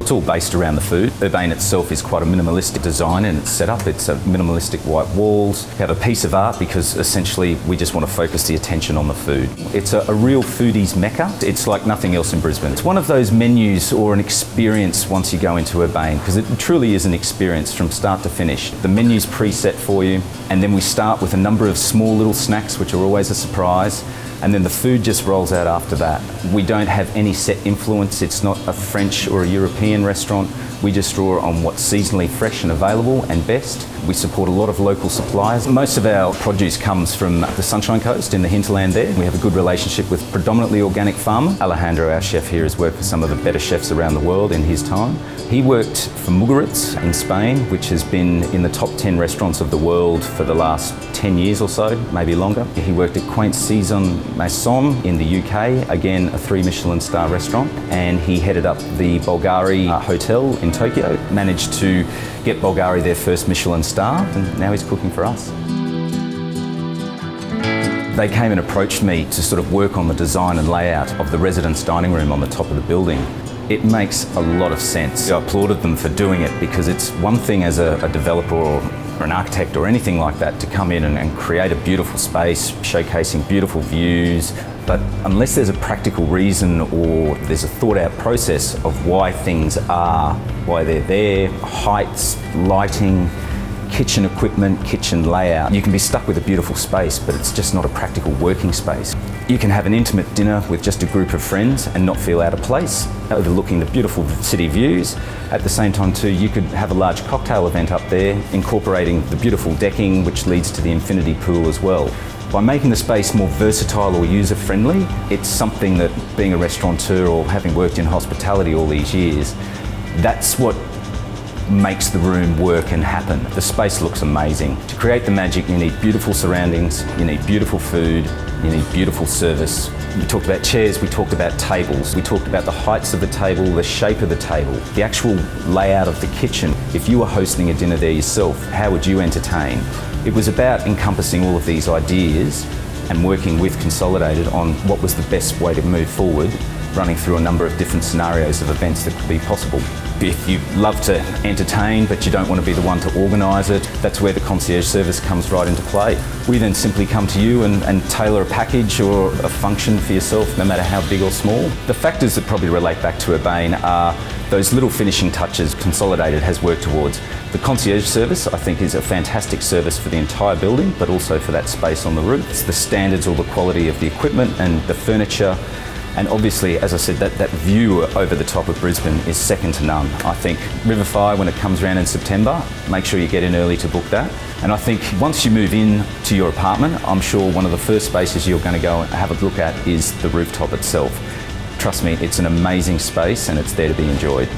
It's all based around the food. Urbane itself is quite a minimalistic design in its setup. It's a minimalistic white walls. We have a piece of art because essentially we just want to focus the attention on the food. It's a real foodie's mecca. It's like nothing else in Brisbane. It's one of those menus or an experience once you go into Urbane, because it truly is an experience from start to finish. The menu's preset for you, and then we start with a number of small little snacks which are always a surprise. And then the food just rolls out after that. We don't have any set influence. It's not a French or a European restaurant. We just draw on what's seasonally fresh and available and best. We support a lot of local suppliers. Most of our produce comes from the Sunshine Coast in the hinterland there. We have a good relationship with predominantly organic farmer. Alejandro, our chef here, has worked for some of the better chefs around the world in his time. He worked for Mugaritz in Spain, which has been in the top 10 restaurants of the world for the last 10 years or so, maybe longer. He worked at Quaint Saison Maison in the UK, again a 3 Michelin star restaurant, and he headed up the Bulgari Hotel in Tokyo, managed to get Bulgari their first Michelin star, and now he's cooking for us. They came and approached me to sort of work on the design and layout of the residence dining room on the top of the building. It makes a lot of sense. I applauded them for doing it, because it's one thing as a developer or an architect or anything like that to come in and create a beautiful space showcasing beautiful views, but unless there's a practical reason or there's a thought out process of why things are, why they're there, heights, lighting, kitchen equipment, kitchen layout, you can be stuck with a beautiful space, but it's just not a practical working space. You can have an intimate dinner with just a group of friends and not feel out of place, overlooking the beautiful city views. At the same time too, you could have a large cocktail event up there, incorporating the beautiful decking, which leads to the infinity pool as well. By making the space more versatile or user-friendly, it's something that, being a restaurateur or having worked in hospitality all these years, that's what makes the room work and happen. The space looks amazing. To create the magic, you need beautiful surroundings, you need beautiful food, you need beautiful service. We talked about chairs, we talked about tables, we talked about the heights of the table, the shape of the table, the actual layout of the kitchen. If you were hosting a dinner there yourself, how would you entertain? It was about encompassing all of these ideas and working with Consolidated on what was the best way to move forward, running through a number of different scenarios of events that could be possible. If you love to entertain but you don't want to be the one to organise it, that's where the concierge service comes right into play. We then simply come to you and tailor a package or a function for yourself, no matter how big or small. The factors that probably relate back to Urbane are those little finishing touches Consolidated has worked towards. The concierge service, I think, is a fantastic service for the entire building, but also for that space on the roof. It's the standards or the quality of the equipment and the furniture. And obviously, as I said, that view over the top of Brisbane is second to none. I think Riverfire, when it comes around in September, make sure you get in early to book that. And I think once you move in to your apartment, I'm sure one of the first spaces you're going to go and have a look at is the rooftop itself. Trust me, it's an amazing space and it's there to be enjoyed.